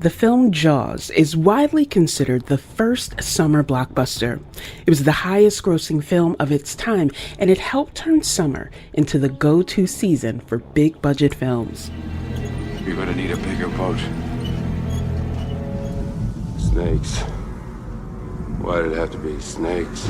The film Jaws is widely considered the first summer blockbuster. It was the highest grossing film of its time, and it helped turn summer into the go-to season for big budget films. You're gonna need a bigger boat. Snakes. Why did it have to be snakes?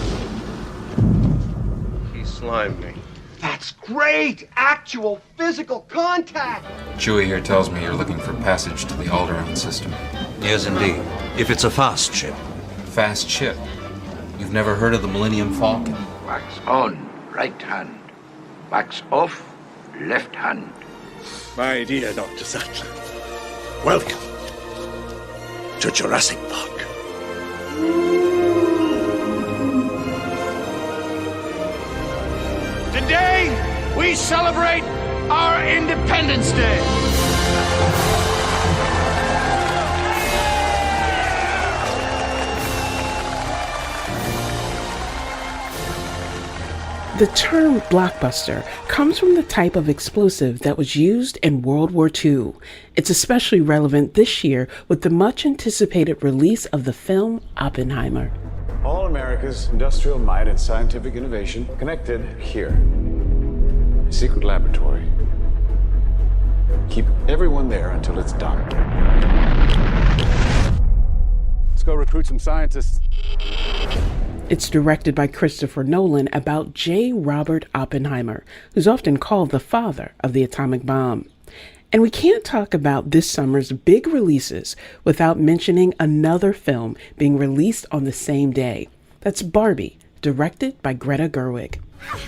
He slimed me. That's great! Actual physical contact! Chewie here tells me you're looking for passage to the Alderaan system. Yes, indeed. If it's a fast ship. Fast ship? You've never heard of the Millennium Falcon? Wax on, right hand. Wax off, left hand. My dear Dr. Sattler, welcome to Jurassic Park. Today, we celebrate our Independence Day. The term blockbuster comes from the type of explosive that was used in World War II. It's especially relevant this year with the much anticipated release of the film Oppenheimer. All America's industrial might and scientific innovation connected here. A secret laboratory. Keep everyone there until it's done. Let's go recruit some scientists. It's directed by Christopher Nolan about J. Robert Oppenheimer, who's often called the father of the atomic bomb. And we can't talk about this summer's big releases without mentioning another film being released on the same day. That's Barbie, directed by Greta Gerwig.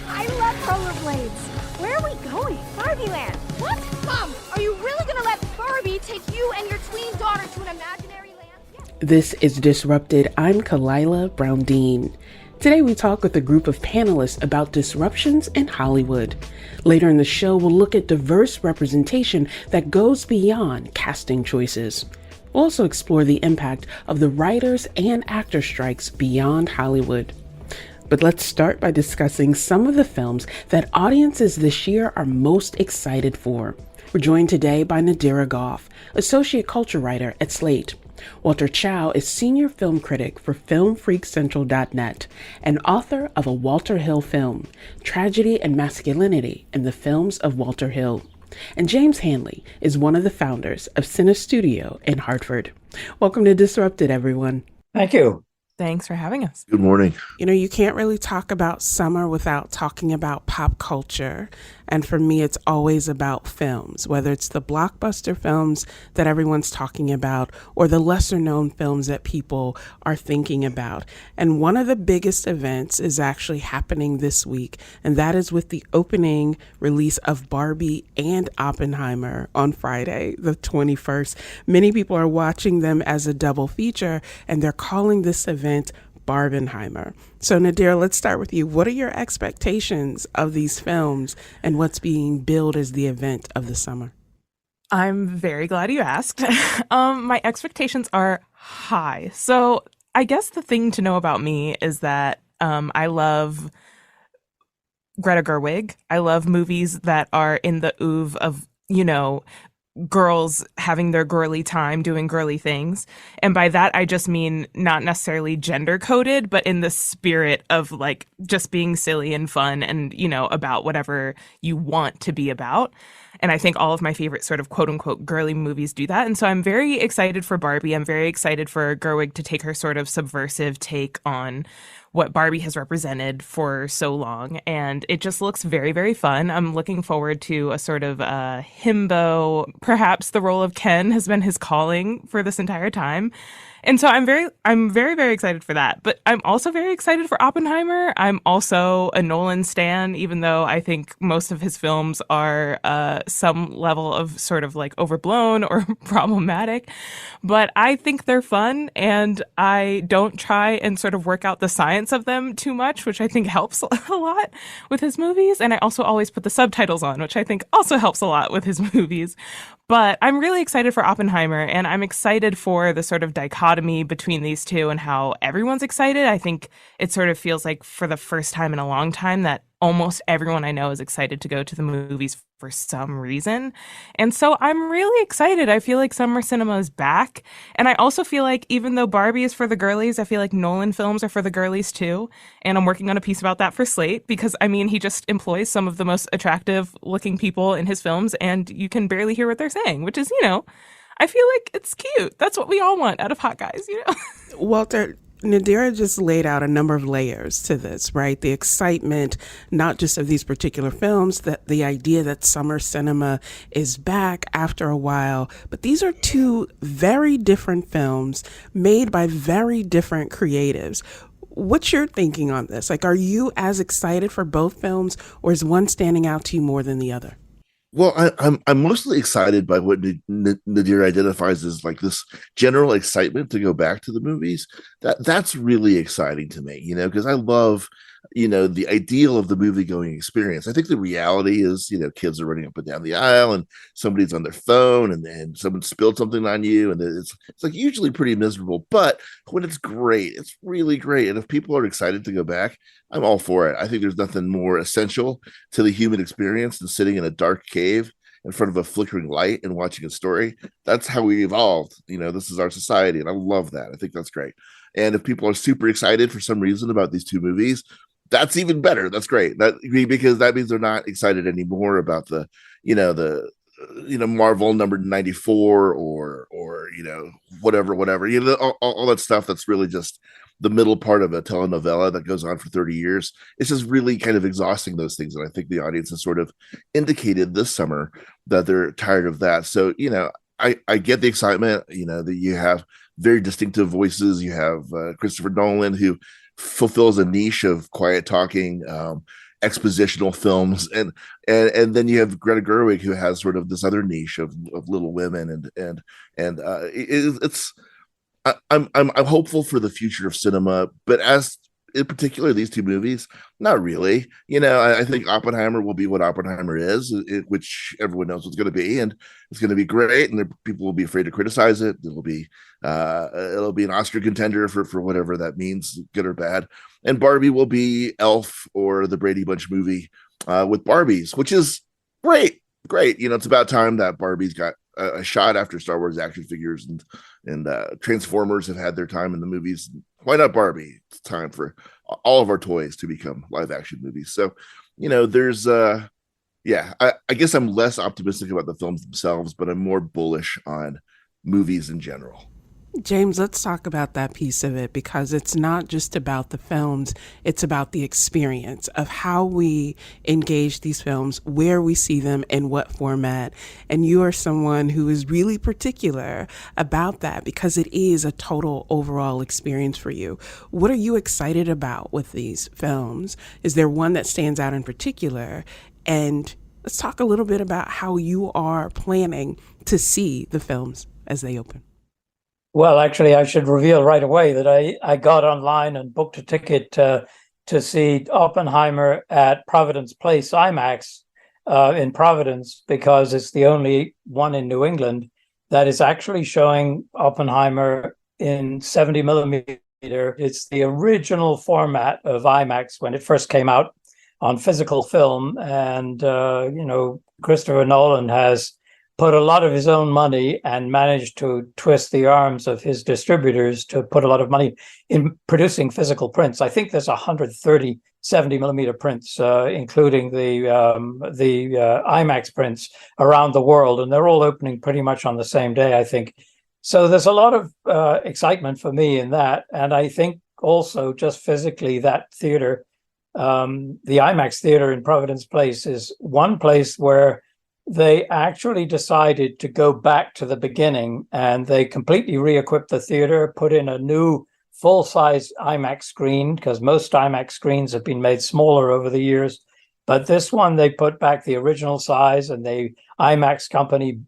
I love rollerblades. Where are we going? Barbie Land. What? Mom, are you really going to let Barbie take you and your tween daughter to an imaginary land? Yes. This is Disrupted. I'm Kalila Brown-Dean. Today we talk with a group of panelists about disruptions in Hollywood. Later in the show, we'll look at diverse representation that goes beyond casting choices. We'll also explore the impact of the writers and actor strikes beyond Hollywood. But let's start by discussing some of the films that audiences this year are most excited for. We're joined today by Nadira Goff, associate culture writer at Slate. Walter Chow is senior film critic for FilmFreakCentral.net and author of a Walter Hill film, Tragedy and Masculinity in the Films of Walter Hill. And James Hanley is one of the founders of Cine Studio in Hartford. Welcome to Disrupted, everyone. Thank you. Thanks for having us. Good morning. You know, you can't really talk about summer without talking about pop culture. And for me, it's always about films, whether it's the blockbuster films that everyone's talking about or the lesser known films that people are thinking about. And one of the biggest events is actually happening this week, and that is with the opening release of Barbie and Oppenheimer on Friday, the 21st. Many people are watching them as a double feature, and they're calling this event Barbenheimer. So Nadira, let's start with you. What are your expectations of these films and what's being billed as the event of the summer? I'm very glad you asked. My expectations are high. So I guess the thing to know about me is that I love Greta Gerwig. I love movies that are in the oeuvre of, girls having their girly time doing girly things. And by that, I just mean not necessarily gender coded, but in the spirit of like just being silly and fun and, about whatever you want to be about. And I think all of my favorite sort of quote unquote girly movies do that. And so I'm very excited for Barbie. I'm very excited for Gerwig to take her sort of subversive take on what Barbie has represented for so long. And it just looks very, very fun. I'm looking forward to a sort of himbo. Perhaps the role of Ken has been his calling for this entire time. And so I'm very, very excited for that. But I'm also very excited for Oppenheimer. I'm also a Nolan stan, even though I think most of his films are some level of sort of like overblown or problematic. But I think they're fun, and I don't try and sort of work out the science of them too much, which I think helps a lot with his movies. And I also always put the subtitles on, which I think also helps a lot with his movies. But I'm really excited for Oppenheimer, and I'm excited for the sort of dichotomy between these two and how everyone's excited. I think it sort of feels like for the first time in a long time that almost everyone I know is excited to go to the movies for some reason. And so I'm really excited. I feel like summer cinema is back. And I also feel like even though Barbie is for the girlies, I feel like Nolan films are for the girlies too. And I'm working on a piece about that for Slate because, I mean, he just employs some of the most attractive looking people in his films and you can barely hear what they're saying, which is, I feel like it's cute. That's what we all want out of hot guys. Walter, Nadira just laid out a number of layers to this, right? The excitement, not just of these particular films, that the idea that summer cinema is back after a while, but these are two very different films made by very different creatives. What's your thinking on this? Like, are you as excited for both films, or is one standing out to you more than the other? Well, I'm mostly excited by what Nadir identifies as like this general excitement to go back to the movies. That's really exciting to me, because I love, the ideal of the movie going experience. I think the reality is, kids are running up and down the aisle and somebody's on their phone and someone spilled something on you. And it's like usually pretty miserable, but when it's great, it's really great. And if people are excited to go back, I'm all for it. I think there's nothing more essential to the human experience than sitting in a dark cave in front of a flickering light and watching a story. That's how we evolved. This is our society. And I love that. I think that's great. And if people are super excited for some reason about these two movies, that's even better. That's great. Because that means they're not excited anymore about the Marvel number 94 or whatever, all that stuff that's really just the middle part of a telenovela that goes on for 30 years. It's just really kind of exhausting those things. And I think the audience has sort of indicated this summer that they're tired of that. So, I get the excitement, that you have very distinctive voices. You have Christopher Nolan, who fulfills a niche of quiet talking, expositional films, and then you have Greta Gerwig, who has sort of this other niche of Little Women, I'm hopeful for the future of cinema, but as in particular these two movies, not really. I think Oppenheimer will be what Oppenheimer is, which everyone knows what's going to be, and it's going to be great, and people will be afraid to criticize it. It'll be an Oscar contender for whatever that means, good or bad. And Barbie will be Elf or the Brady Bunch movie with Barbies, which is great. It's about time that Barbie's got a shot after Star Wars action figures and Transformers have had their time in the movies. Why not Barbie? It's time for all of our toys to become live action movies. So, there's I guess I'm less optimistic about the films themselves, but I'm more bullish on movies in general. James, let's talk about that piece of it, because it's not just about the films, it's about the experience of how we engage these films, where we see them, in what format. And you are someone who is really particular about that because it is a total overall experience for you. What are you excited about with these films? Is there one that stands out in particular? And let's talk a little bit about how you are planning to see the films as they open. Well, actually, I should reveal right away that I got online and booked a ticket to see Oppenheimer at Providence Place IMAX in Providence, because it's the only one in New England that is actually showing Oppenheimer in 70 millimeter. It's the original format of IMAX when it first came out on physical film. And, Christopher Nolan has put a lot of his own money and managed to twist the arms of his distributors to put a lot of money in producing physical prints. I think there's 130 70 millimeter prints, including the IMAX prints around the world, and they're all opening pretty much on the same day, I think. So there's a lot of excitement for me in that, and I think also just physically that theater, the IMAX theater in Providence Place, is one place where they actually decided to go back to the beginning, and they completely re-equipped the theater, put in a new full-size IMAX screen, because most IMAX screens have been made smaller over the years. But this one, they put back the original size, and the IMAX company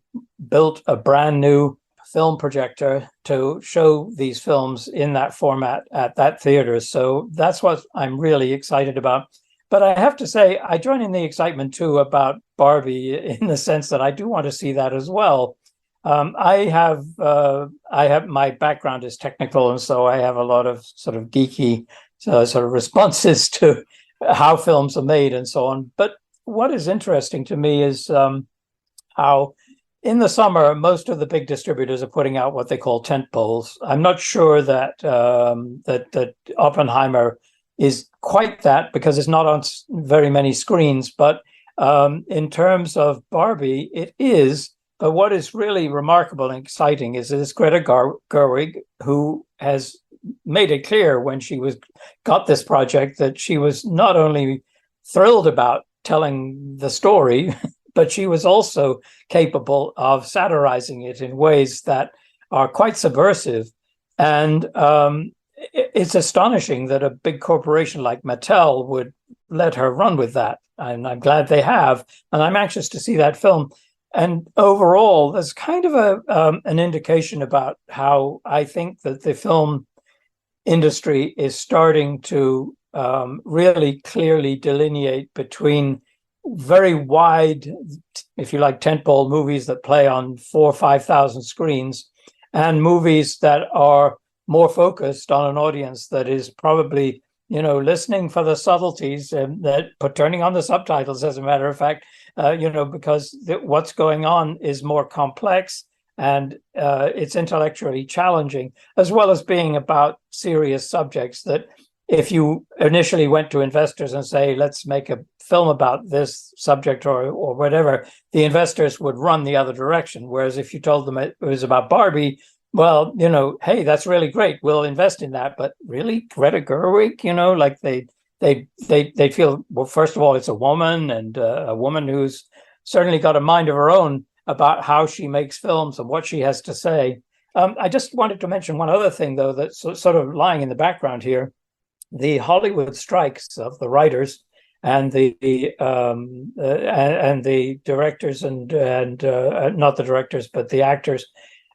built a brand new film projector to show these films in that format at that theater. So that's what I'm really excited about. But I have to say, I join in the excitement, too, about Barbie, in the sense that I do want to see that as well. I have my background is technical, and so I have a lot of sort of geeky sort of responses to how films are made and so on. But what is interesting to me is how in the summer most of the big distributors are putting out what they call tent poles. I'm not sure that that Oppenheimer is quite that, because it's not on very many screens. But in terms of Barbie, it is. But what is really remarkable and exciting is this Greta Gerwig, who has made it clear when she got this project that she was not only thrilled about telling the story, but she was also capable of satirizing it in ways that are quite subversive. And it's astonishing that a big corporation like Mattel would let her run with that. And I'm glad they have. And I'm anxious to see that film. And overall, there's kind of an indication about how I think that the film industry is starting to really clearly delineate between very wide, if you like, tentpole movies that play on 4,000 or 5,000 screens, and movies that are more focused on an audience that is probably, listening for the subtleties and turning on the subtitles, as a matter of fact, because what's going on is more complex and it's intellectually challenging, as well as being about serious subjects that if you initially went to investors and say, let's make a film about this subject or whatever, the investors would run the other direction. Whereas if you told them it was about Barbie, well, hey, that's really great. We'll invest in that. But really, Greta Gerwig, like they feel, well, first of all, it's a woman, and a woman who's certainly got a mind of her own about how she makes films and what she has to say. I just wanted to mention one other thing, though, that's sort of lying in the background here. The Hollywood strikes of the writers and the directors and not the directors, but the actors.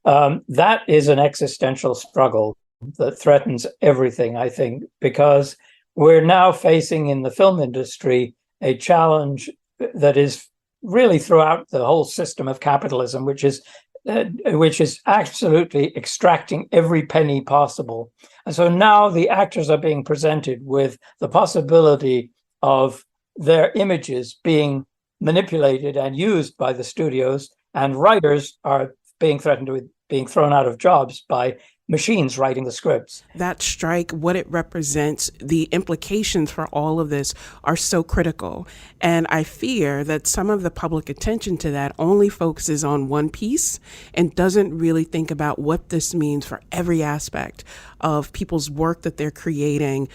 That is an existential struggle that threatens everything, I think, because we're now facing in the film industry a challenge that is really throughout the whole system of capitalism, which is absolutely extracting every penny possible. And so now the actors are being presented with the possibility of their images being manipulated and used by the studios, and writers are being threatened with being thrown out of jobs by machines writing the scripts. That strike, what it represents, the implications for all of this are so critical. And I fear that some of the public attention to that only focuses on one piece and doesn't really think about what this means for every aspect of people's work that they're creating,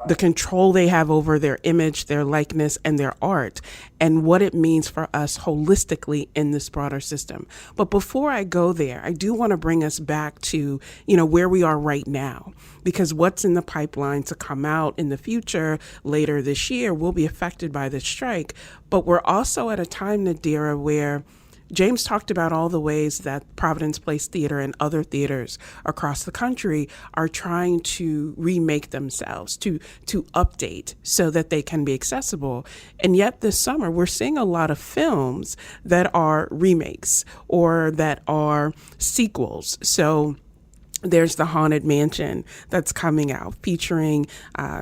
the control they have over their image, their likeness, and their art, and what it means for us holistically in this broader system. But before I go there, I do want to bring us back to, where we are right now, because what's in the pipeline to come out in the future later this year will be affected by this strike. But we're also at a time, Nadira, where James talked about all the ways that Providence Place Theater and other theaters across the country are trying to remake themselves, to update so that they can be accessible. And yet this summer, we're seeing a lot of films that are remakes or that are sequels. So there's The Haunted Mansion that's coming out featuring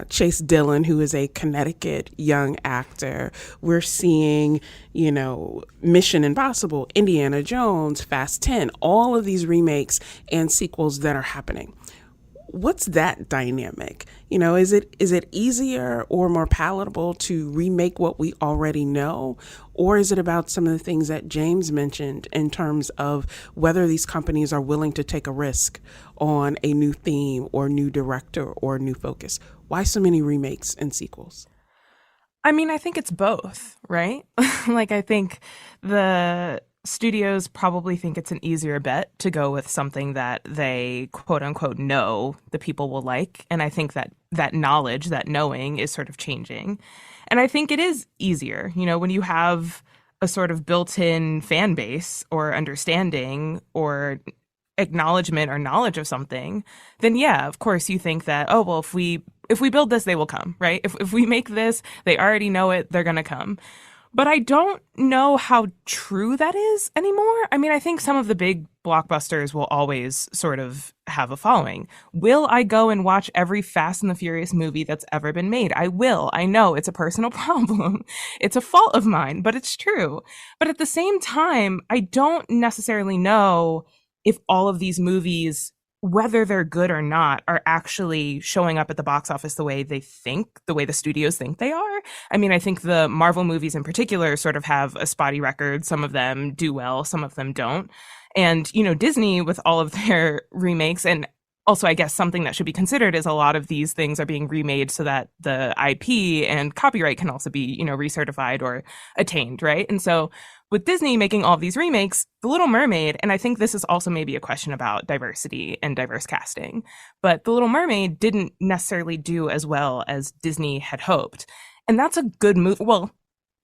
Chase Dillon, who is a Connecticut young actor. We're seeing, Mission Impossible, Indiana Jones, Fast 10, all of these remakes and sequels that are happening. What's that dynamic? Is it easier or more palatable to remake what we already know? Or is it about some of the things that James mentioned in terms of whether these companies are willing to take a risk on a new theme or new director or new focus? Why so many remakes and sequels? I mean, I think it's both, right? I think the studios probably think it's an easier bet to go with something that they quote unquote know the people will like. And I think that knowledge, that knowing is sort of changing. And I think it is easier, when you have a sort of built-in fan base or understanding or acknowledgement or knowledge of something, then yeah, of course you think that, oh, well, if we build this, they will come, right? If we make this, they already know it, they're going to come. But I don't know how true that is anymore. I mean, I think some of the big blockbusters will always sort of have a following. Will I go and watch every Fast and the Furious movie that's ever been made? I will. I know it's a personal problem. It's a fault of mine, but it's true. But at the same time, I don't necessarily know if all of these movies, whether they're good or not, are actually showing up at the box office the way they think, the way the studios think they are. I mean, I think the Marvel movies in particular sort of have a spotty record. Some of them do well, some of them don't. And, you know, Disney with all of their remakes, and also I guess something that should be considered is a lot of these things are being remade so that the IP and copyright can also be, you know, recertified or attained, right? And so with Disney making all of these remakes, The Little Mermaid, and I think this is also maybe a question about diversity and diverse casting, but The Little Mermaid didn't necessarily do as well as Disney had hoped. And that's a good movie. Well,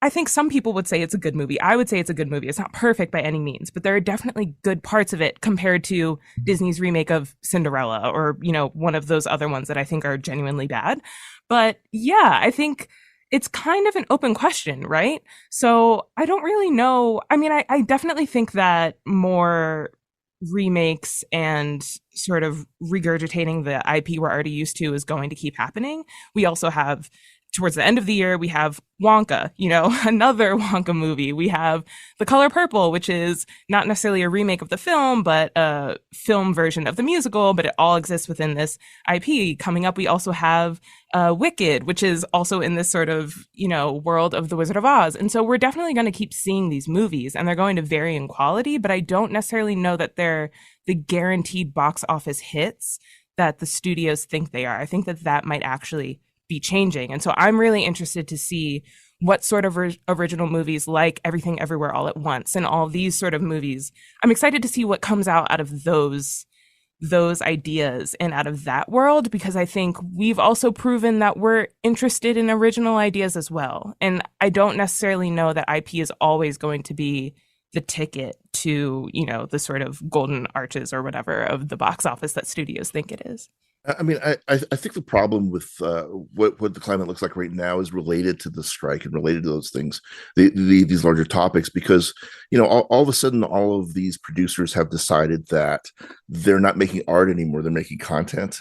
I think some people would say it's a good movie. I would say it's a good movie. It's not perfect by any means, but there are definitely good parts of it compared to Disney's remake of Cinderella or, you know, one of those other ones that I think are genuinely bad. But yeah, I think it's kind of an open question, right? So I don't really know. I mean, I definitely think that more remakes and sort of regurgitating the IP we're already used to is going to keep happening. We also have, towards the end of the year, we have Wonka, you know, another Wonka movie. We have The Color Purple, which is not necessarily a remake of the film, but a film version of the musical, but it all exists within this IP. Coming up, we also have Wicked, which is also in this sort of, you know, world of The Wizard of Oz. And so we're definitely going to keep seeing these movies, and they're going to vary in quality, but I don't necessarily know that they're the guaranteed box office hits that the studios think they are. I think that that might actually be changing. And so I'm really interested to see what sort of original movies like Everything Everywhere All at Once and all these sort of movies. I'm excited to see what comes out of those ideas and out of that world, because I think we've also proven that we're interested in original ideas as well. And I don't necessarily know that IP is always going to be the ticket to, you know, the sort of golden arches or whatever of the box office that studios think it is. I mean, I think the problem with what the climate looks like right now is related to the strike and related to those things, these larger topics, because, you know, all of a sudden, all of these producers have decided that they're not making art anymore; they're making content.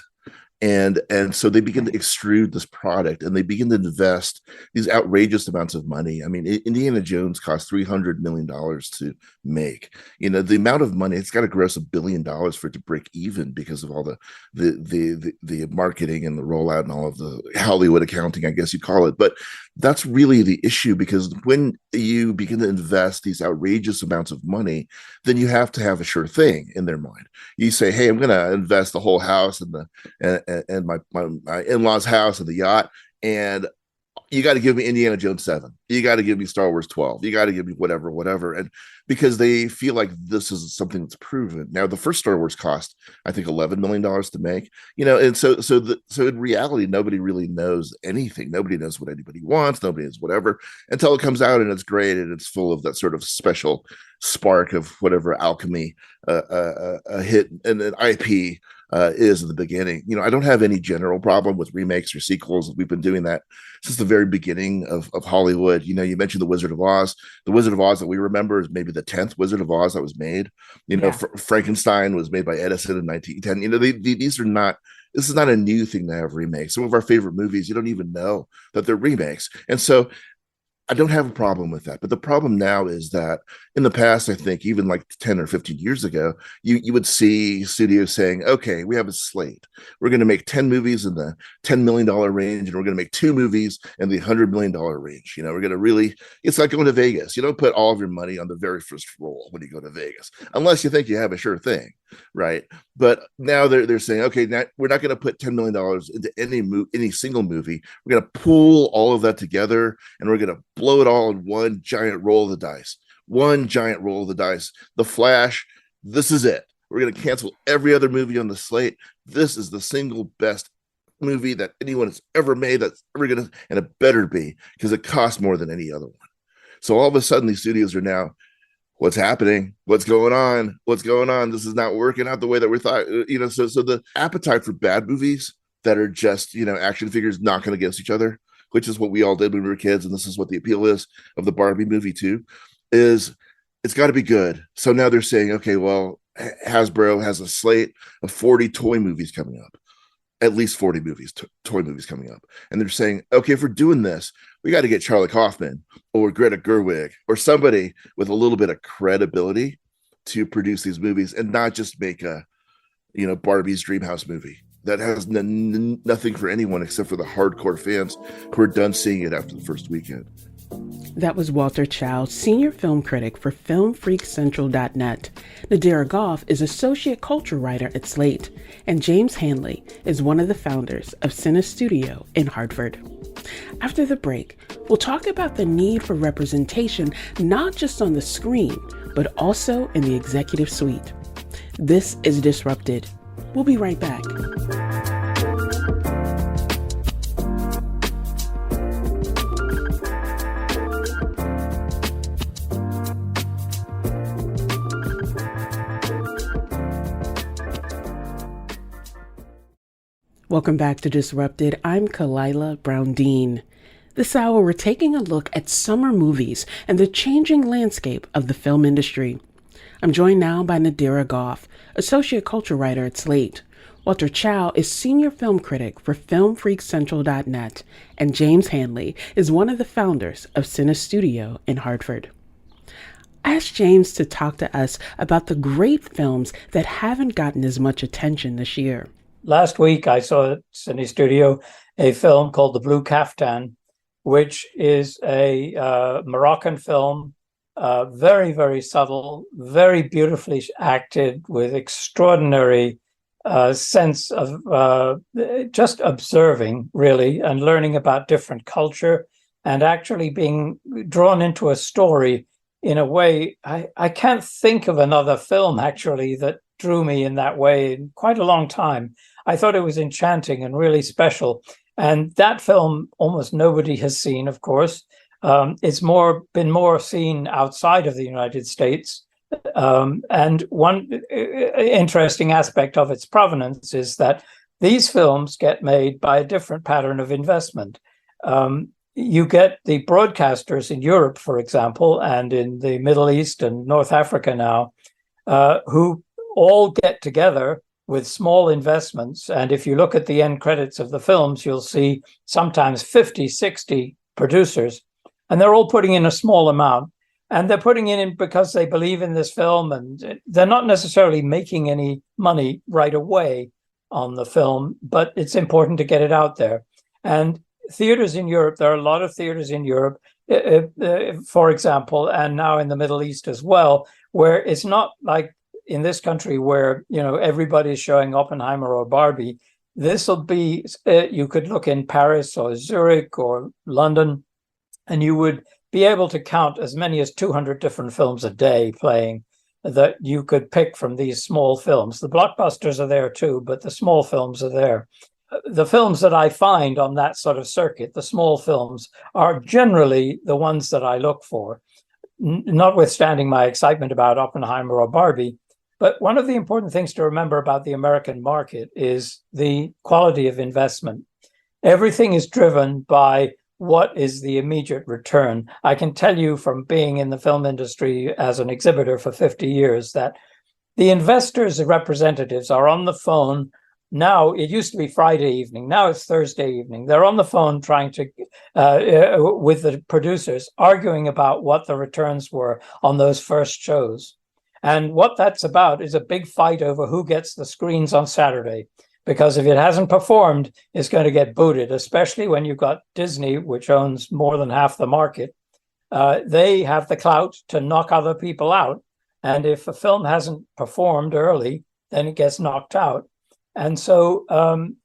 And so they begin to extrude this product, and they begin to invest these outrageous amounts of money. I mean, Indiana Jones cost $300 million to make. You know, the amount of money, it's got to gross $1 billion for it to break even because of all the marketing and the rollout and all of the Hollywood accounting, I guess you call it. But that's really the issue, because when you begin to invest these outrageous amounts of money, then you have to have a sure thing in their mind. You say, hey, I'm going to invest the whole house and my in-laws house and the yacht, and you got to give me Indiana Jones 7. You got to give me Star Wars 12. You got to give me whatever. And because they feel like this is something that's proven. Now, the first Star Wars cost, I think, $11 million to make, you know, and so in reality, nobody really knows anything. Nobody knows what anybody wants. Nobody knows whatever until it comes out and it's great and it's full of that sort of special spark of whatever alchemy a hit and an IP is in the beginning. You know, I don't have any general problem with remakes or sequels. We've been doing that since the very beginning of Hollywood. You know, you mentioned The Wizard of Oz. The Wizard of Oz that we remember is maybe the 10th Wizard of Oz that was made. You know, yeah. Frankenstein was made by Edison in 1910. You know, these are not, this is not a new thing to have remakes. Some of our favorite movies, you don't even know that they're remakes. And so I don't have a problem with that. But the problem now is that in the past, I think even like 10 or 15 years ago, you would see studios saying, okay, we have a slate. We're going to make 10 movies in the $10 million range, and we're going to make 2 movies in the $100 million range. You know, we're going to really, it's like going to Vegas. You don't put all of your money on the very first roll when you go to Vegas, unless you think you have a sure thing, right? But now they're saying, okay, now we're not going to put $10 million into any single movie. We're going to pool all of that together, and we're going to blow it all in one giant roll of the dice. The Flash, this is it. We're going to cancel every other movie on the slate. This is the single best movie that anyone has ever made that's ever going to, and it better be, because it costs more than any other one. So all of a sudden, these studios are now, what's happening? What's going on? This is not working out the way that we thought. You know, so the appetite for bad movies that are just, you know, action figures knocking against each other, which is what we all did when we were kids, and this is what the appeal is of the Barbie movie too, is it's got to be good. So now they're saying, okay, well, Hasbro has a slate of 40 toy movies coming up, at least 40 toy movies coming up. And they're saying, okay, if we're doing this, we got to get Charlie Kaufman or Greta Gerwig or somebody with a little bit of credibility to produce these movies and not just make a, Barbie's Dreamhouse movie that has nothing for anyone except for the hardcore fans who are done seeing it after the first weekend. That was Walter Chow, senior film critic for FilmFreakCentral.net. Nadira Goff is associate culture writer at Slate, and James Hanley is one of the founders of Cine Studio in Hartford. After the break, we'll talk about the need for representation not just on the screen, but also in the executive suite. This is Disrupted. We'll be right back. Welcome back to Disrupted. I'm Kalila Brown-Dean. This hour, we're taking a look at summer movies and the changing landscape of the film industry. I'm joined now by Nadira Goff, associate culture writer at Slate. Walter Chow is senior film critic for FilmFreakCentral.net, and James Hanley is one of the founders of Cine Studio in Hartford. I asked James to talk to us about the great films that haven't gotten as much attention this year. Last week, I saw at Cine Studio a film called The Blue Kaftan, which is a Moroccan film, very, very subtle, very beautifully acted, with extraordinary sense of just observing, really, and learning about different culture, and actually being drawn into a story in a way. I can't think of another film, actually, that drew me in that way in quite a long time. I thought it was enchanting and really special. And that film, almost nobody has seen, of course. It's been more seen outside of the United States. And one interesting aspect of its provenance is that these films get made by a different pattern of investment. You get the broadcasters in Europe, for example, and in the Middle East and North Africa now, who all get together with small investments. And if you look at the end credits of the films, you'll see sometimes 50, 60 producers, and they're all putting in a small amount. And they're putting it in because they believe in this film, and they're not necessarily making any money right away on the film, but it's important to get it out there. And theaters in Europe, there are a lot of theaters in Europe, for example, and now in the Middle East as well, where it's not like in this country where, everybody's showing Oppenheimer or Barbie. This will be, you could look in Paris or Zurich or London, and you would be able to count as many as 200 different films a day playing that you could pick from these small films. The blockbusters are there too, but the small films are there. The films that I find on that sort of circuit, the small films, are generally the ones that I look for, notwithstanding my excitement about Oppenheimer or Barbie. But one of the important things to remember about the American market is the quality of investment. Everything is driven by what is the immediate return. I can tell you from being in the film industry as an exhibitor for 50 years that the investors' representatives are on the phone. Now, it used to be Friday evening. Now it's Thursday evening. They're on the phone trying to, with the producers, arguing about what the returns were on those first shows. And what that's about is a big fight over who gets the screens on Saturday. Because if it hasn't performed, it's going to get booted, especially when you've got Disney, which owns more than half the market. They have the clout to knock other people out. And if a film hasn't performed early, then it gets knocked out. And so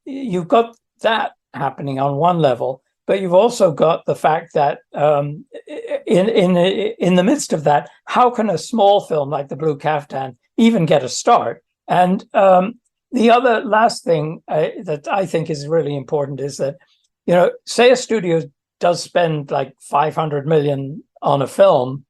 you've got that happening on one level, but you've also got the fact that in the midst of that, how can a small film like The Blue Kaftan even get a start? And the other last thing that I think is really important is that, say a studio does spend like 500 million on a film,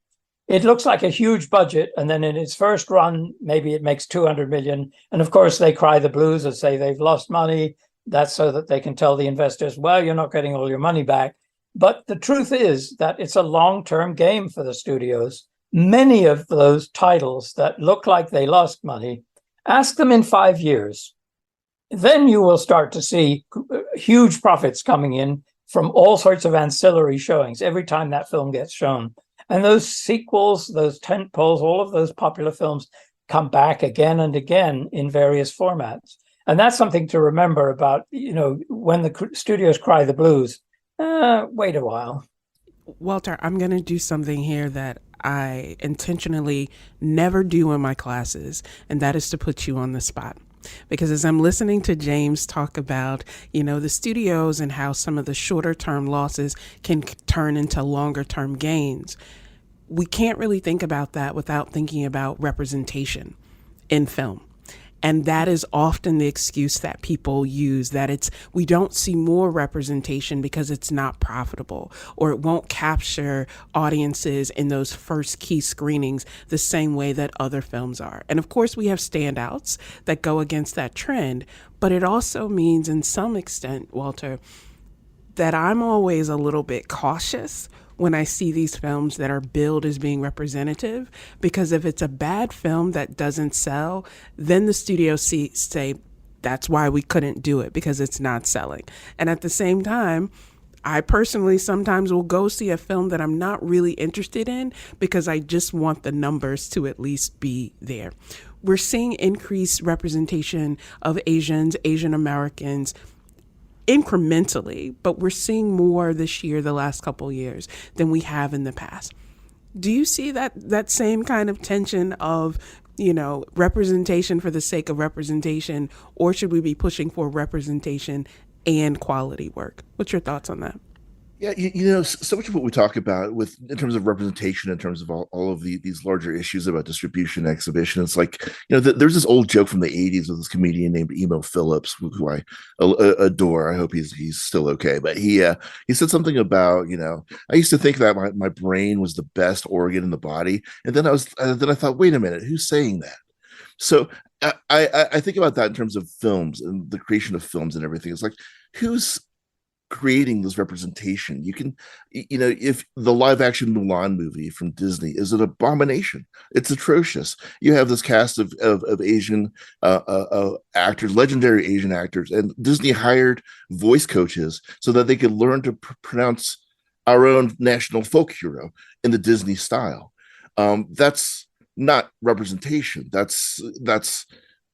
it looks like a huge budget. And then in its first run, maybe it makes 200 million. And of course, they cry the blues and say they've lost money. That's so that they can tell the investors, well, you're not getting all your money back. But the truth is that it's a long-term game for the studios. Many of those titles that look like they lost money, ask them in 5 years. Then you will start to see huge profits coming in from all sorts of ancillary showings every time that film gets shown. And those sequels, those tent poles, all of those popular films come back again and again in various formats. And that's something to remember about, when the studios cry the blues, wait a while. Walter, I'm going to do something here that I intentionally never do in my classes, and that is to put you on the spot. Because as I'm listening to James talk about, the studios and how some of the shorter term losses can turn into longer term gains, we can't really think about that without thinking about representation in film. And that is often the excuse that people use, that we don't see more representation because it's not profitable, or it won't capture audiences in those first key screenings the same way that other films are. And of course, we have standouts that go against that trend, but it also means, in some extent, Walter, that I'm always a little bit cautious when I see these films that are billed as being representative, because if it's a bad film that doesn't sell, then the studio say that's why we couldn't do it, because it's not selling. And at the same time, I personally sometimes will go see a film that I'm not really interested in because I just want the numbers to at least be there. We're seeing increased representation of Asians, Asian Americans, incrementally, but we're seeing more this year, the last couple of years, than we have in the past. Do you see that same kind of tension of, representation for the sake of representation, or should we be pushing for representation and quality work? What's your thoughts on that? Yeah, so much of what we talk about in terms of representation, in terms of all of these larger issues about distribution, exhibition, it's like, there's this old joke from the 80s with this comedian named Emo Phillips, who I adore. I hope he's still okay. But he said something about, I used to think that my brain was the best organ in the body. And then I thought, wait a minute, who's saying that? So I think about that in terms of films and the creation of films and everything. It's like, who's creating this representation? You can, if the live action Mulan movie from Disney is an abomination, it's atrocious. You have this cast of Asian actors, legendary Asian actors, and Disney hired voice coaches so that they could learn to pronounce our own national folk hero in the Disney style. That's not representation. That's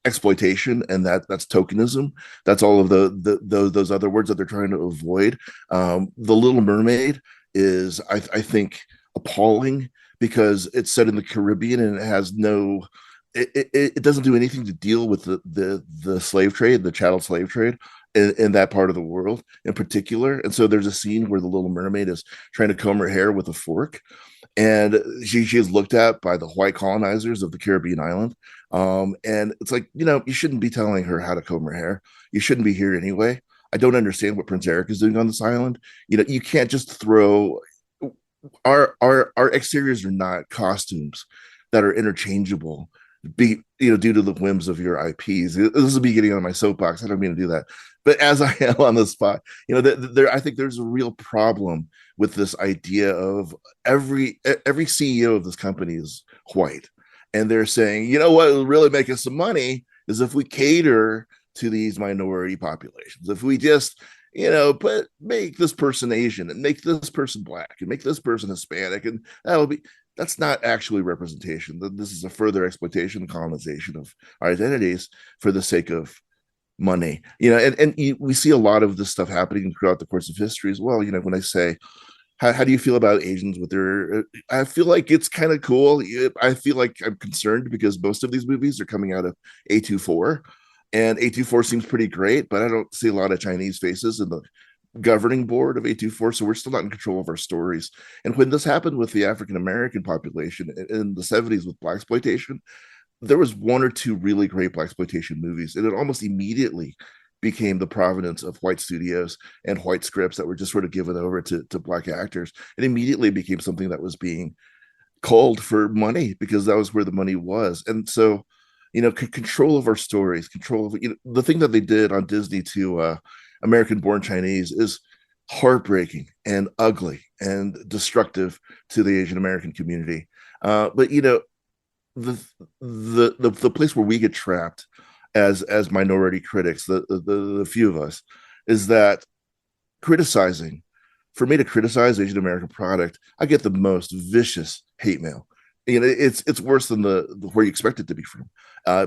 exploitation, and that's tokenism. That's all of those other words that they're trying to avoid. The Little Mermaid is, I think, appalling because it's set in the Caribbean and it has it doesn't do anything to deal with the slave trade, the chattel slave trade in that part of the world in particular. And so there's a scene where the Little Mermaid is trying to comb her hair with a fork, and she is looked at by the white colonizers of the Caribbean island. And it's like, you shouldn't be telling her how to comb her hair. You shouldn't be here anyway. I don't understand what Prince Eric is doing on this island. You can't just throw our exteriors are not costumes that are interchangeable due to the whims of your IPs. This is me getting on my soapbox. I don't mean to do that, but as I am on the spot, I think there's a real problem with this idea of every CEO of this company is white, and they're saying, what will really make us some money is if we cater to these minority populations. If we just make this person Asian and make this person black and make this person Hispanic, and that's not actually representation. This is a further exploitation and colonization of our identities for the sake of money. And we see a lot of this stuff happening throughout the course of history as well. When I say, how do you feel about Asians with their, I feel like it's kind of cool. I feel like I'm concerned because most of these movies are coming out of A24, and A24 seems pretty great, but I don't see a lot of Chinese faces in the governing board of A24, so we're still not in control of our stories. And when this happened with the African American population in the 70s with blaxploitation, there was one or two really great blaxploitation movies, and it almost immediately became the provenance of white studios and white scripts that were just sort of given over to black actors. It immediately became something that was being called for money because that was where the money was. And so, control of our stories, control of the thing that they did on Disney to American Born Chinese is heartbreaking and ugly and destructive to the Asian American community. But the, the place where we get trapped as minority critics, the few of us, is that criticizing. For me to criticize Asian American product, I get the most vicious hate mail. It's worse than the where you expect it to be from,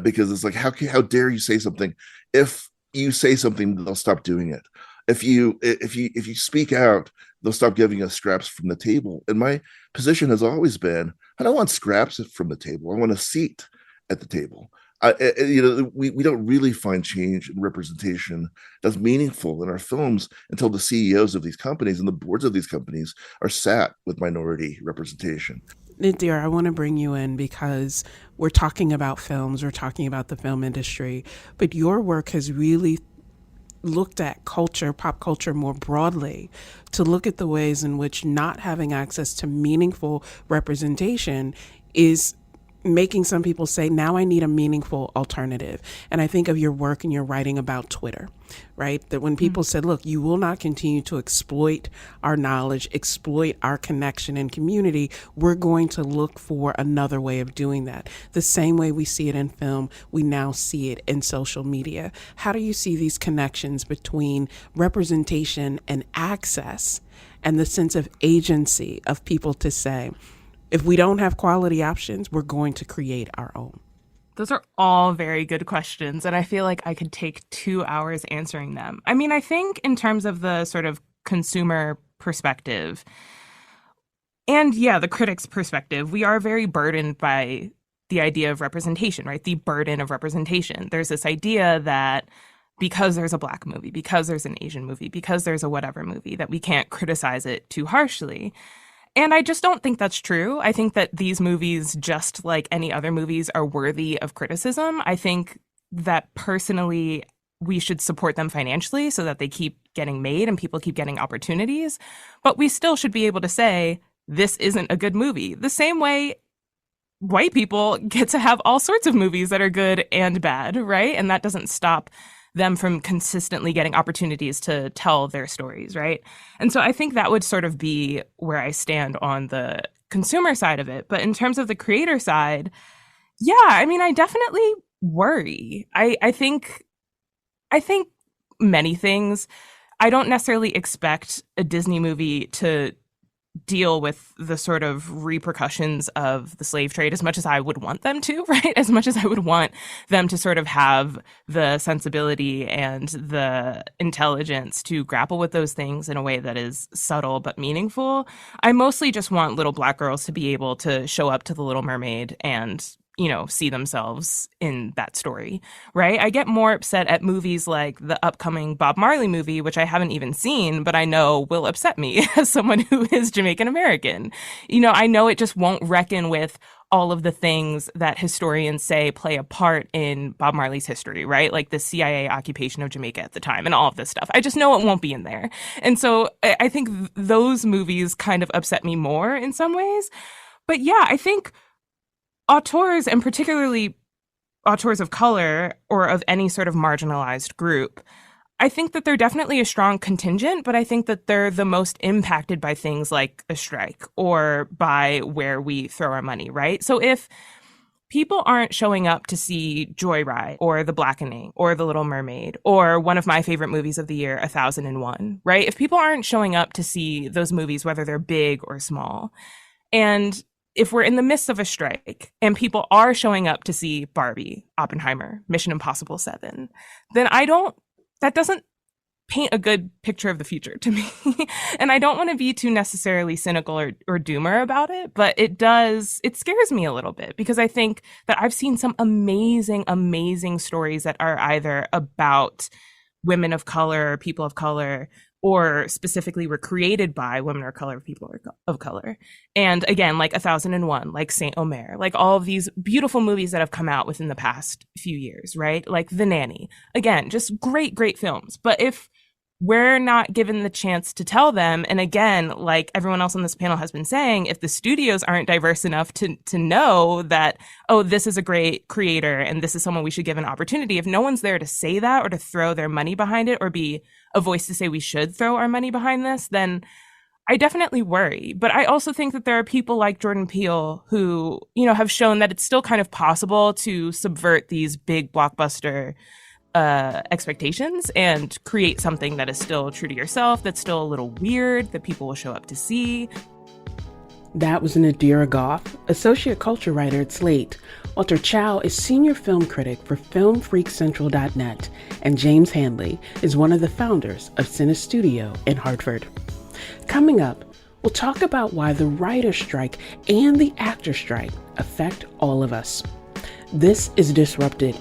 because it's like how dare you say something? If you say something, they'll stop doing it. If you speak out, they'll stop giving us scraps from the table. And my position has always been, I don't want scraps from the table. I want a seat at the table. We don't really find change and representation that's meaningful in our films until the CEOs of these companies and the boards of these companies are sat with minority representation. Nadir, I want to bring you in because we're talking about films, we're talking about the film industry, but your work has really looked at culture, pop culture more broadly, to look at the ways in which not having access to meaningful representation is making some people say, now I need a meaningful alternative. And I think of your work and your writing about Twitter, right? That when people said, look, you will not continue to exploit our knowledge, exploit our connection and community, we're going to look for another way of doing that. The same way we see it in film, we now see it in social media. How do you see these connections between representation and access and the sense of agency of people to say, if we don't have quality options, we're going to create our own? Those are all very good questions, and I feel like I could take 2 hours answering them. I mean, I think in terms of the sort of consumer perspective, and the critic's perspective, we are very burdened by the idea of representation, right? The burden of representation. There's this idea that because there's a Black movie, because there's an Asian movie, because there's a whatever movie, that we can't criticize it too harshly. And I just don't think that's true. I think that these movies, just like any other movies, are worthy of criticism. I think that personally, we should support them financially so that they keep getting made and people keep getting opportunities. But we still should be able to say, this isn't a good movie. The same way white people get to have all sorts of movies that are good and bad, right? And that doesn't stop them from consistently getting opportunities to tell their stories, right? And so I think that would sort of be where I stand on the consumer side of it. But in terms of the creator side, I mean, I definitely worry. I think many things. I don't necessarily expect a Disney movie to deal with the sort of repercussions of the slave trade as much as I would want them to, right? As much as I would want them to sort of have the sensibility and the intelligence to grapple with those things in a way that is subtle but meaningful. I mostly just want little Black girls to be able to show up to The Little Mermaid and see themselves in that story, right? I get more upset at movies like the upcoming Bob Marley movie, which I haven't even seen, but I know will upset me as someone who is Jamaican American. I know it just won't reckon with all of the things that historians say play a part in Bob Marley's history, right? Like the CIA occupation of Jamaica at the time and all of this stuff. I just know it won't be in there. And so I think those movies kind of upset me more in some ways. But I think auteurs, and particularly auteurs of color or of any sort of marginalized group, I think that they're definitely a strong contingent, but I think that they're the most impacted by things like a strike or by where we throw our money, right? So if people aren't showing up to see Joyride or The Blackening or The Little Mermaid or one of my favorite movies of the year, 1001, right? If people aren't showing up to see those movies, whether they're big or small, and if we're in the midst of a strike and people are showing up to see Barbie, Oppenheimer, Mission Impossible 7, then that doesn't paint a good picture of the future to me. And I don't want to be too necessarily cynical or doomer about it, but it scares me a little bit because I think that I've seen some amazing, amazing stories that are either about women of color, people of color, or specifically were created by women of color, people of color. And again, like 1001, like Saint Omer, like all of these beautiful movies that have come out within the past few years, right? Like The Nanny. Again, just great, great films. But if we're not given the chance to tell them. And again, like everyone else on this panel has been saying, if the studios aren't diverse enough to know that, oh, this is a great creator and this is someone we should give an opportunity, if no one's there to say that or to throw their money behind it or be a voice to say we should throw our money behind this, then I definitely worry. But I also think that there are people like Jordan Peele who, you know, have shown that it's still kind of possible to subvert these big blockbuster expectations and create something that is still true to yourself, that's still a little weird, that people will show up to see. That was Nadira Goff, associate culture writer at Slate. Walter Chow is senior film critic for FilmFreakCentral.net, and James Hanley is one of the founders of Cine Studio in Hartford. Coming up, we'll talk about why the writer strike and the actor strike affect all of us. This is Disrupted.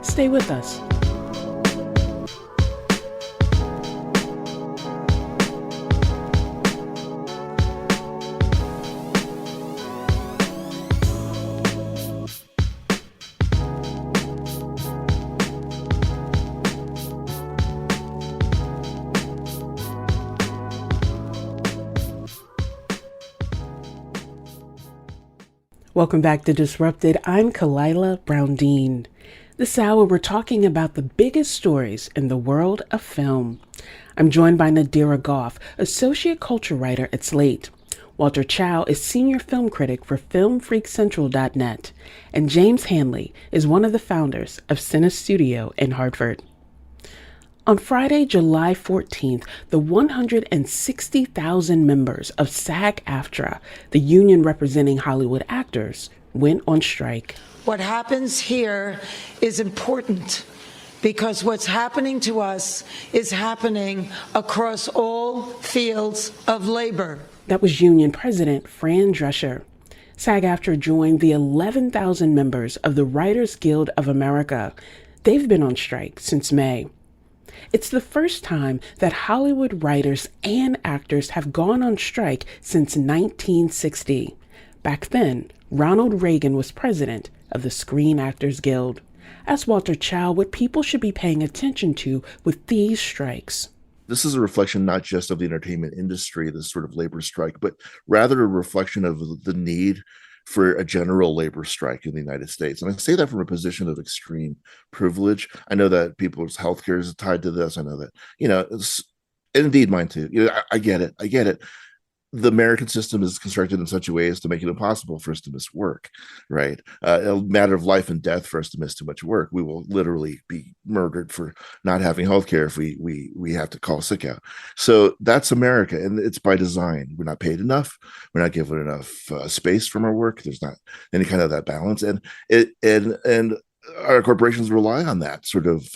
Stay with us. Welcome back to Disrupted. I'm Kalila Brown-Dean. This hour, we're talking about the biggest stories in the world of film. I'm joined by Nadira Goff, associate culture writer at Slate. Walter Chow is senior film critic for FilmFreakCentral.net. And James Hanley is one of the founders of Cine Studio in Hartford. On Friday, July 14th, the 160,000 members of SAG-AFTRA, the union representing Hollywood actors, went on strike. What happens here is important because what's happening to us is happening across all fields of labor. That was union president Fran Drescher. SAG-AFTRA joined the 11,000 members of the Writers Guild of America. They've been on strike since May. It's the first time that Hollywood writers and actors have gone on strike since 1960. Back then, Ronald Reagan was president of the Screen Actors Guild. Ask Walter Chow what people should be paying attention to with these strikes. This is a reflection not just of the entertainment industry, this sort of labor strike, but rather a reflection of the need for a general labor strike in the United States. And I say that from a position of extreme privilege. I know that people's healthcare is tied to this. I know that, it's, and indeed mine too. I get it. The American system is constructed in such a way as to make it impossible for us to miss work, right? A matter of life and death for us to miss too much work. We will literally be murdered for not having healthcare if we have to call sick out. So that's America, and it's by design. We're not paid enough. We're not given enough space from our work. There's not any kind of that balance, and our corporations rely on that sort of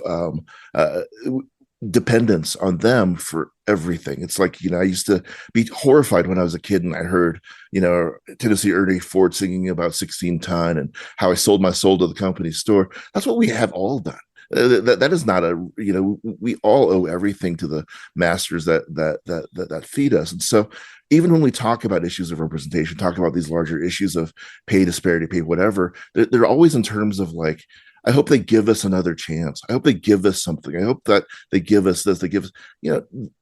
dependence on them for everything. It's like, I used to be horrified when I was a kid and I heard, Tennessee Ernie Ford singing about 16 ton and how I sold my soul to the company store. That's what we have all done. That is not we all owe everything to the masters that feed us. And so even when we talk about issues of representation, talk about these larger issues of pay disparity, pay whatever, they're always in terms of like, I hope they give us another chance. I hope they give us something. I hope that they give us this. They give us,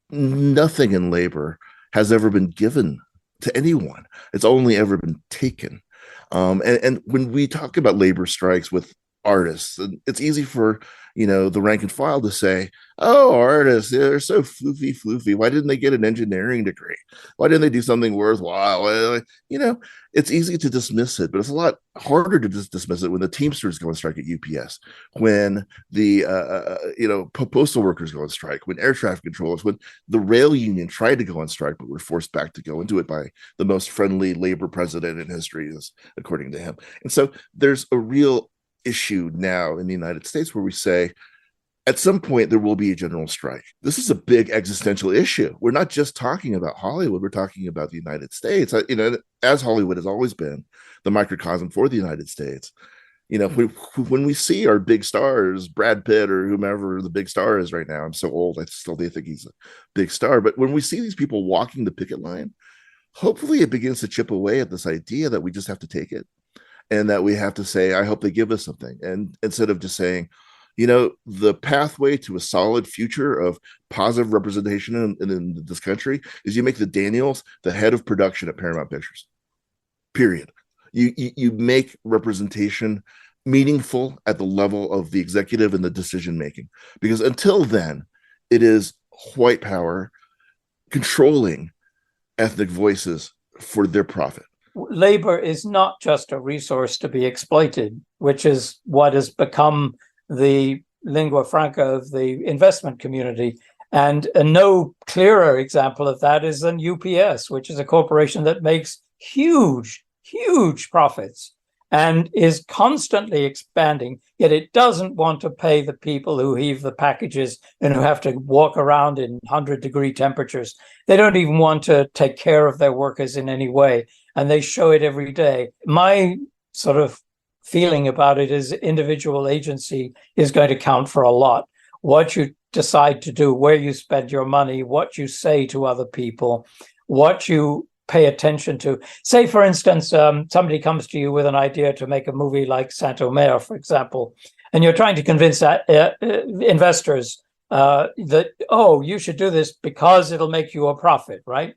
nothing in labor has ever been given to anyone. It's only ever been taken. And when we talk about labor strikes with artists, it's easy for, the rank and file to say, oh, artists, they're so floofy. Why didn't they get an engineering degree? Why didn't they do something worthwhile? It's easy to dismiss it, but it's a lot harder to dismiss it when the Teamsters go on strike at UPS, when the, postal workers go on strike, when air traffic controllers, when the rail union tried to go on strike, but were forced back to go into it by the most friendly labor president in history, according to him. And so there's a real issue now in the United States where we say, at some point, there will be a general strike. This is a big existential issue. We're not just talking about Hollywood. We're talking about the United States. As Hollywood has always been the microcosm for the United States. When we see our big stars, Brad Pitt or whomever the big star is right now, I'm so old, I still do think he's a big star. But when we see these people walking the picket line, hopefully it begins to chip away at this idea that we just have to take it. And that we have to say, I hope they give us something. And instead of just saying, The pathway to a solid future of positive representation in this country is you make the Daniels the head of production at Paramount Pictures. Period. You make representation meaningful at the level of the executive and the decision making, because until then, it is white power controlling ethnic voices for their profit. Labor is not just a resource to be exploited, which is what has become the lingua franca of the investment community. And no clearer example of that is than UPS, which is a corporation that makes huge profits and is constantly expanding, yet it doesn't want to pay the people who heave the packages and who have to walk around in 100-degree temperatures. They don't even want to take care of their workers in any way, and they show it every day. My sort of feeling about it is individual agency is going to count for a lot. What you decide to do, where you spend your money, what you say to other people, what you pay attention to. Say, for instance, somebody comes to you with an idea to make a movie like Saint-Omer, for example, and you're trying to convince investors that, oh, you should do this because it'll make you a profit, right?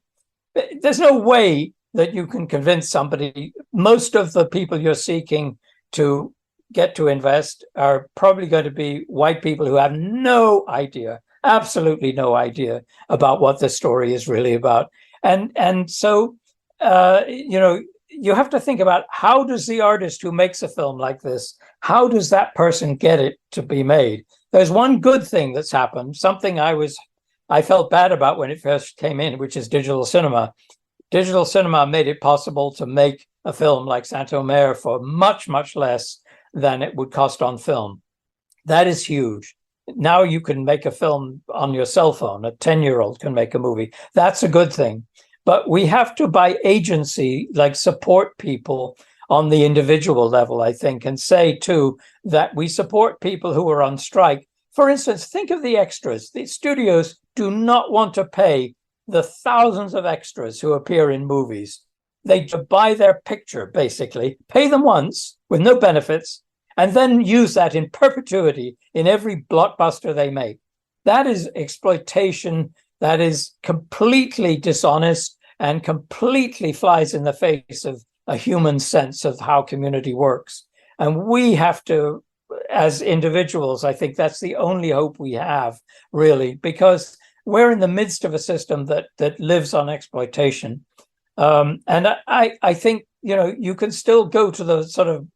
There's no way that you can convince somebody. Most of the people you're seeking to get to invest are probably going to be white people who have no idea, absolutely no idea about what the story is really about. And so, you have to think about, how does the artist who makes a film like this, how does that person get it to be made? There's one good thing that's happened, something I felt bad about when it first came in, which is digital cinema. Digital cinema made it possible to make a film like Saint-Omer for much, much less than it would cost on film. That is huge. Now you can make a film on your cell phone. A 10-year-old can make a movie. That's a good thing. But we have to, by agency, support people on the individual level, I think, and say, too, that we support people who are on strike. For instance, think of the extras. The studios do not want to pay the thousands of extras who appear in movies. They buy their picture, basically, pay them once with no benefits, and then use that in perpetuity in every blockbuster they make. That is exploitation. That is completely dishonest and completely flies in the face of a human sense of how community works. And we have to, as individuals, I think that's the only hope we have, really, because we're in the midst of a system that lives on exploitation. And I think, you can still go to the sort of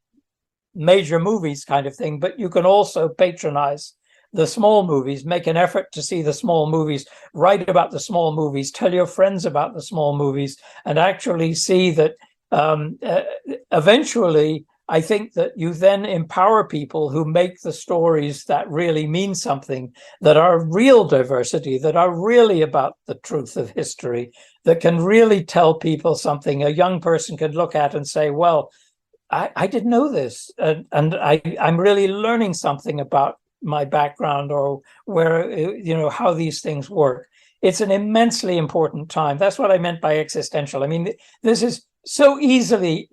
major movies kind of thing, but you can also patronize the small movies, make an effort to see the small movies, write about the small movies, tell your friends about the small movies, and actually see that eventually, I think that you then empower people who make the stories that really mean something, that are real diversity, that are really about the truth of history, that can really tell people something a young person can look at and say, well, I didn't know this, and I'm really learning something about my background or where, how these things work. It's an immensely important time. That's what I meant by existential. I mean, this is so easy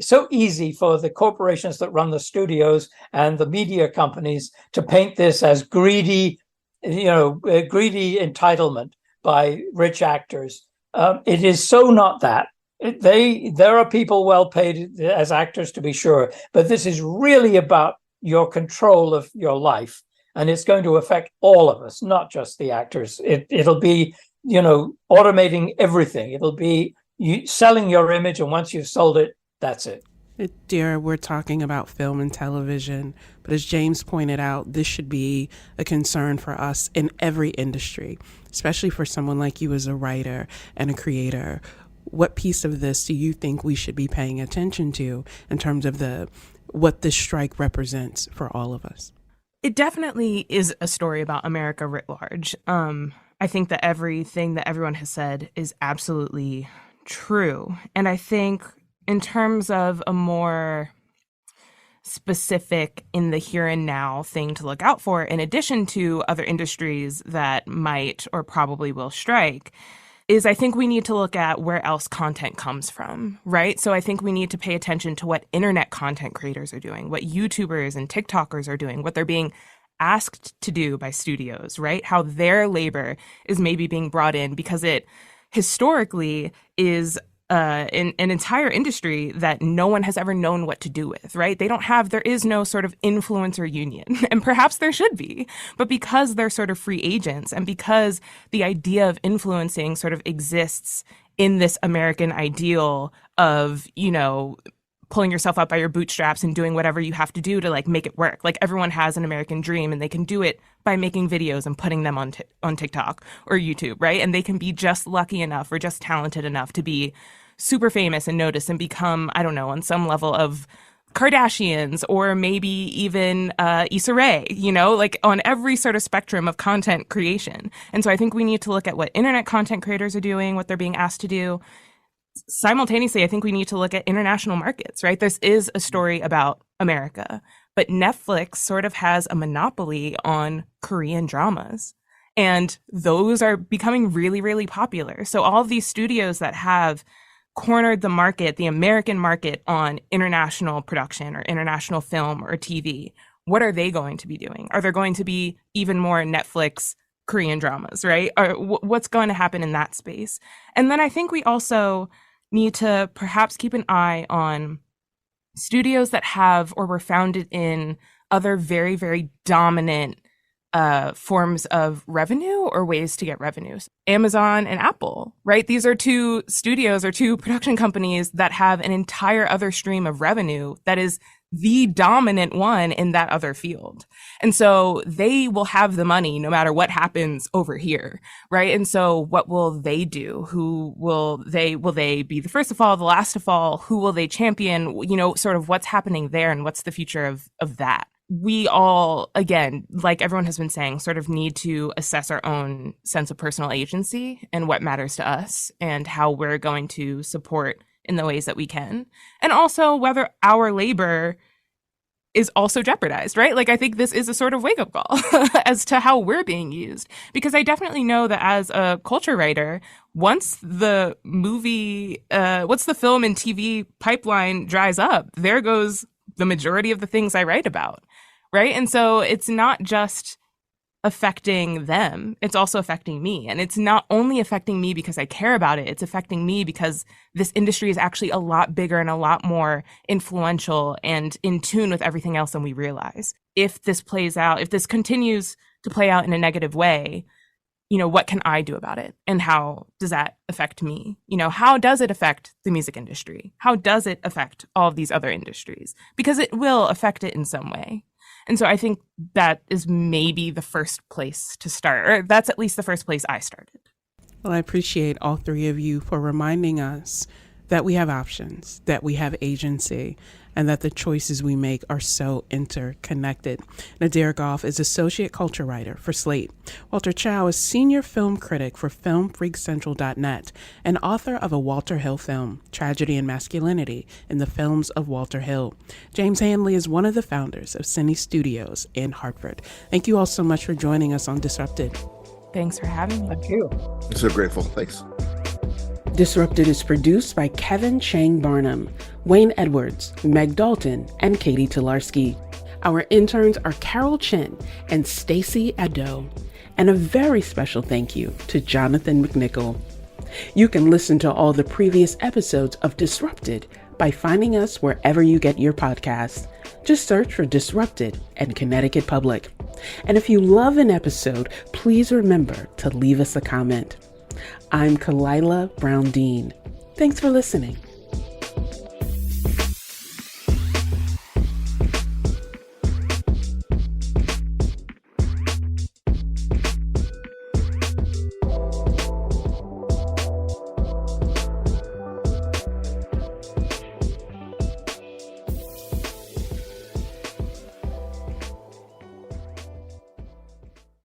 for the corporations that run the studios and the media companies to paint this as greedy entitlement by rich actors. It is so not that. There are people well paid as actors, to be sure, but this is really about your control of your life, and it's going to affect all of us, not just the actors. It'll be, automating everything. It'll be selling your image, and once you've sold it, that's it. Dear, we're talking about film and television, but as James pointed out, this should be a concern for us in every industry, especially for someone like you as a writer and a creator. What piece of this do you think we should be paying attention to in terms of what this strike represents for all of us? It definitely is a story about America writ large. I think that everything that everyone has said is absolutely true. And I think in terms of a more specific in the here and now thing to look out for, in addition to other industries that might or probably will strike, is I think we need to look at where else content comes from, right? So I think we need to pay attention to what internet content creators are doing, what YouTubers and TikTokers are doing, what they're being asked to do by studios, right? How their labor is maybe being brought in because it historically is an entire industry that no one has ever known what to do with, right? There is no sort of influencer union, and perhaps there should be, but because they're sort of free agents and because the idea of influencing sort of exists in this American ideal of, pulling yourself up by your bootstraps and doing whatever you have to do to like make it work. Like everyone has an American dream and they can do it by making videos and putting them on TikTok or YouTube, right? And they can be just lucky enough or just talented enough to be super famous and noticed and become, I don't know, on some level of Kardashians or maybe even Issa Rae, like on every sort of spectrum of content creation. And so I think we need to look at what internet content creators are doing, what they're being asked to do. Simultaneously, I think we need to look at international markets, right? This is a story about America, but Netflix sort of has a monopoly on Korean dramas. And those are becoming really, really popular. So all of these studios that have cornered the market, the American market on international production or international film or TV, what are they going to be doing? Are there going to be even more Netflix Korean dramas, right? Or what's going to happen in that space? And then I think we also need to perhaps keep an eye on studios that have or were founded in other very, very dominant forms of revenue or ways to get revenues. Amazon and Apple, right? These are two studios or two production companies that have an entire other stream of revenue that is the dominant one in that other field. And so they will have the money no matter what happens over here, right? And so what will they do? Will they be the first to fall, the last to fall? Who will they champion? Sort of what's happening there and what's the future of that? We all, again, like everyone has been saying, sort of need to assess our own sense of personal agency and what matters to us and how we're going to support in the ways that we can. And also whether our labor is also jeopardized, right? Like, I think this is a sort of wake-up call as to how we're being used. Because I definitely know that as a culture writer, once the film and TV pipeline dries up, there goes the majority of the things I write about, right? And so it's not just affecting them, it's also affecting me. And it's not only affecting me because I care about it, it's affecting me because this industry is actually a lot bigger and a lot more influential and in tune with everything else than we realize. If this plays out, if this continues to play out in a negative way, what can I do about it? And how does that affect me? How does it affect the music industry? How does it affect all of these other industries? Because it will affect it in some way. And so I think that is maybe the first place to start, or that's at least the first place I started. Well, I appreciate all three of you for reminding us that we have options, that we have agency, and that the choices we make are so interconnected. Nadir Goff is Associate Culture Writer for Slate. Walter Chow is Senior Film Critic for FilmFreakCentral.net and author of a Walter Hill film, Tragedy and Masculinity in the Films of Walter Hill. James Hanley is one of the founders of Cine Studios in Hartford. Thank you all so much for joining us on Disrupted. Thanks for having me. Thank you. I'm so grateful. Thanks. Disrupted is produced by Kevin Chang Barnum, Wayne Edwards, Meg Dalton, and Katie Tolarski. Our interns are Carol Chin and Stacy Addo. And a very special thank you to Jonathan McNichol. You can listen to all the previous episodes of Disrupted by finding us wherever you get your podcasts. Just search for Disrupted and Connecticut Public. And if you love an episode, please remember to leave us a comment. I'm Kalila Brown Dean. Thanks for listening.